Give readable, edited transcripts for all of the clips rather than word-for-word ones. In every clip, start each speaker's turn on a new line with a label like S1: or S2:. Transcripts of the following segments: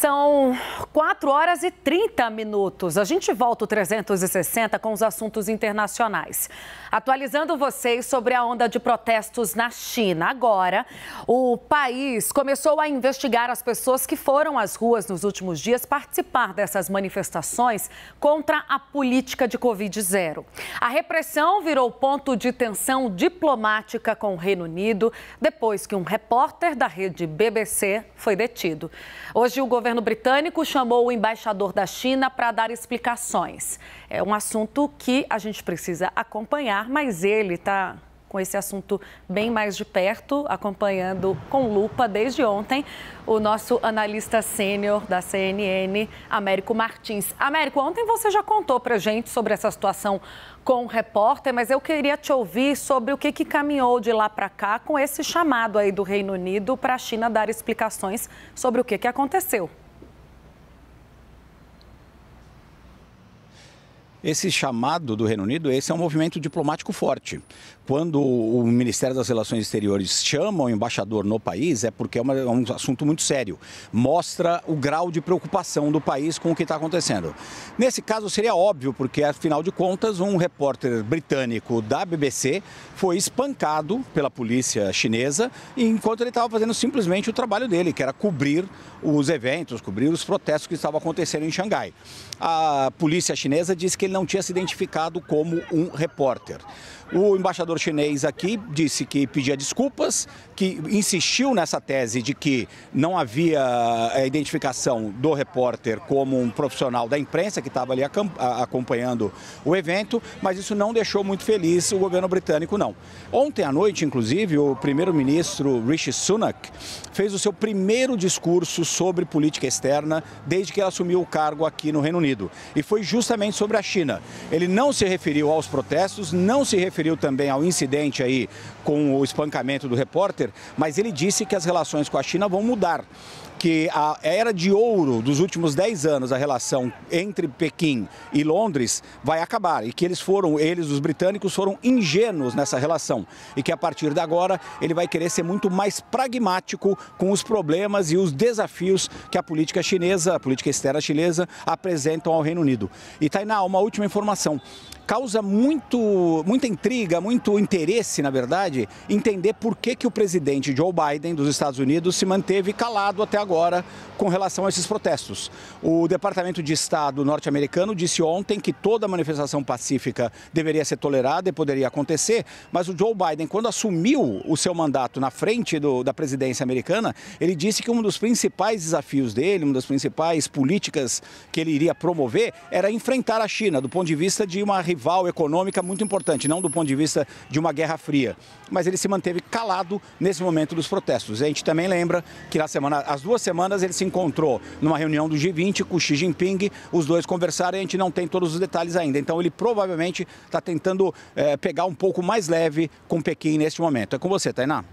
S1: São 4 horas e 30 minutos. A gente volta o 360 com os assuntos internacionais. Atualizando vocês sobre a onda de protestos na China. Agora, o país começou a investigar as pessoas que foram às ruas nos últimos dias participar dessas manifestações contra a política de Covid-0. A repressão virou ponto de tensão diplomática com o Reino Unido depois que um repórter da rede BBC foi detido. Hoje, o governo britânico chamou o embaixador da China para dar explicações. É um assunto que a gente precisa acompanhar, mas ele está com esse assunto bem mais de perto, acompanhando com lupa desde ontem o nosso analista sênior da CNN, Américo Martins. Américo, ontem você já contou para a gente sobre essa situação com o repórter, mas eu queria te ouvir sobre o que caminhou de lá para cá com esse chamado aí do Reino Unido para a China dar explicações sobre o que aconteceu.
S2: Esse chamado do Reino Unido, esse é um movimento diplomático forte. Quando o Ministério das Relações Exteriores chama o embaixador no país, é porque é um assunto muito sério. Mostra o grau de preocupação do país com o que está acontecendo. Nesse caso seria óbvio, porque afinal de contas um repórter britânico da BBC foi espancado pela polícia chinesa enquanto ele estava fazendo simplesmente o trabalho dele, que era cobrir os eventos, cobrir os protestos que estavam acontecendo em Xangai. A polícia chinesa disse que ele não tinha se identificado como um repórter. O embaixador chinês aqui disse que pedia desculpas, que insistiu nessa tese de que não havia a identificação do repórter como um profissional da imprensa que estava ali acompanhando o evento, mas isso não deixou muito feliz o governo britânico, não. Ontem à noite, inclusive, o primeiro-ministro Rishi Sunak fez o seu primeiro discurso sobre política externa desde que ele assumiu o cargo aqui no Reino Unido. E foi justamente sobre a China. Ele não se referiu aos protestos, não se referiu também ao incidente aí com o espancamento do repórter, mas ele disse que as relações com a China vão mudar, que a era de ouro dos últimos 10 anos, a relação entre Pequim e Londres, vai acabar e que os britânicos, foram ingênuos nessa relação e que a partir de agora ele vai querer ser muito mais pragmático com os problemas e os desafios que a política externa chinesa apresentam ao Reino Unido. E Tainá, uma última informação. Causa muita intriga, muito interesse, na verdade, entender por que o presidente Joe Biden dos Estados Unidos se manteve calado até agora com relação a esses protestos. O Departamento de Estado norte-americano disse ontem que toda manifestação pacífica deveria ser tolerada e poderia acontecer, mas o Joe Biden, quando assumiu o seu mandato na frente da presidência americana, ele disse que um dos principais desafios dele, uma das principais políticas que ele iria promover era enfrentar a China, do ponto de vista de uma rival econômica muito importante, não do ponto de vista de uma guerra fria. Mas ele se manteve calado nesse momento dos protestos. A gente também lembra que as 2 semanas ele se encontrou numa reunião do G20 com o Xi Jinping, os dois conversaram e a gente não tem todos os detalhes ainda. Então ele provavelmente está tentando pegar um pouco mais leve com Pequim neste momento. É com você, Tainá.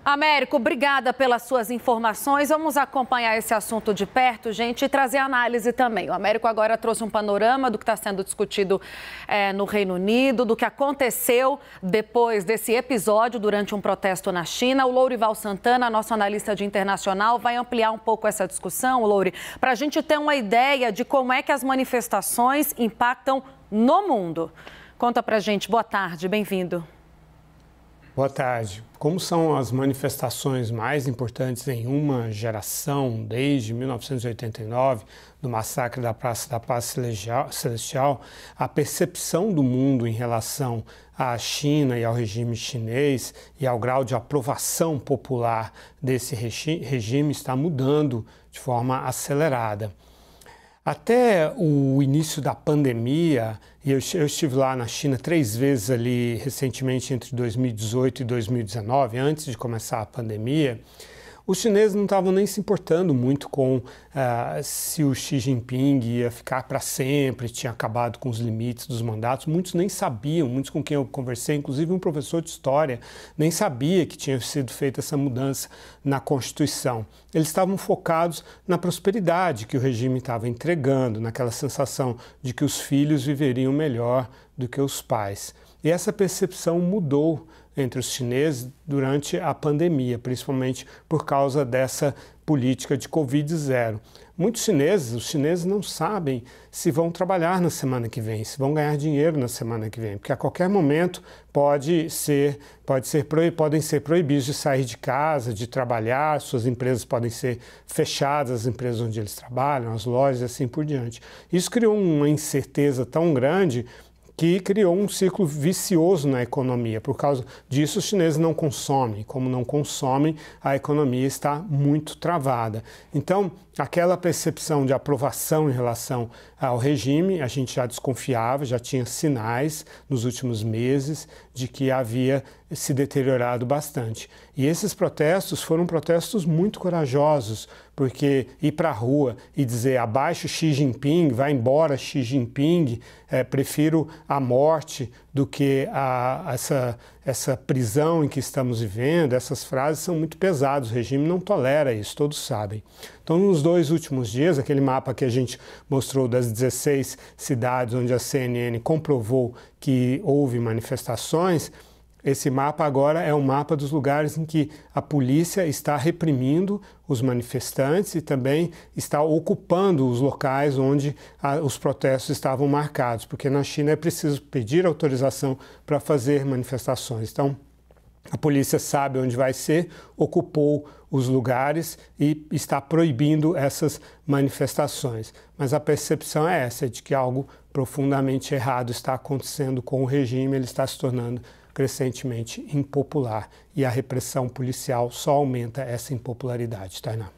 S1: Américo, obrigada pelas suas informações. Vamos acompanhar esse assunto de perto, gente, e trazer análise também. O Américo agora trouxe um panorama do que está sendo discutido no Reino Unido, do que aconteceu depois desse episódio durante um protesto na China. O Lourival Santana, nosso analista de internacional, vai ampliar um pouco essa discussão, Louri, para a gente ter uma ideia de como é que as manifestações impactam no mundo. Conta para a gente. Boa tarde, bem-vindo.
S3: Boa tarde. Como são as manifestações mais importantes em uma geração, desde 1989, do massacre da Praça da Paz Celestial, a percepção do mundo em relação à China e ao regime chinês e ao grau de aprovação popular desse regime está mudando de forma acelerada. Até o início da pandemia, e eu estive lá na China 3 vezes ali recentemente entre 2018 e 2019, antes de começar a pandemia, os chineses não estavam nem se importando muito com se o Xi Jinping ia ficar para sempre, tinha acabado com os limites dos mandatos. Muitos nem sabiam, muitos com quem eu conversei, inclusive um professor de história, nem sabia que tinha sido feita essa mudança na Constituição. Eles estavam focados na prosperidade que o regime estava entregando, naquela sensação de que os filhos viveriam melhor do que os pais. E essa percepção mudou entre os chineses durante a pandemia, principalmente por causa dessa política de Covid-0. Muitos chineses, os chineses não sabem se vão trabalhar na semana que vem, se vão ganhar dinheiro na semana que vem, porque a qualquer momento podem ser proibidos de sair de casa, de trabalhar, suas empresas podem ser fechadas, as empresas onde eles trabalham, as lojas e assim por diante. Isso criou uma incerteza tão grande que criou um ciclo vicioso na economia. Por causa disso, os chineses não consomem. Como não consomem, a economia está muito travada. Então, aquela percepção de aprovação em relação ao regime, a gente já desconfiava, já tinha sinais nos últimos meses de que havia se deteriorado bastante. E esses protestos foram protestos muito corajosos, porque ir para a rua e dizer abaixo Xi Jinping, vai embora Xi Jinping, prefiro a morte do que essa prisão em que estamos vivendo, essas frases são muito pesadas, o regime não tolera isso, todos sabem. Então, nos 2 últimos dias, aquele mapa que a gente mostrou das 16 cidades onde a CNN comprovou que houve manifestações, esse mapa agora é um mapa dos lugares em que a polícia está reprimindo os manifestantes e também está ocupando os locais onde os protestos estavam marcados, porque na China é preciso pedir autorização para fazer manifestações. Então, a polícia sabe onde vai ser, ocupou os lugares e está proibindo essas manifestações. Mas a percepção é essa, de que algo profundamente errado está acontecendo com o regime, ele está se tornando crescentemente impopular e a repressão policial só aumenta essa impopularidade, Tainá.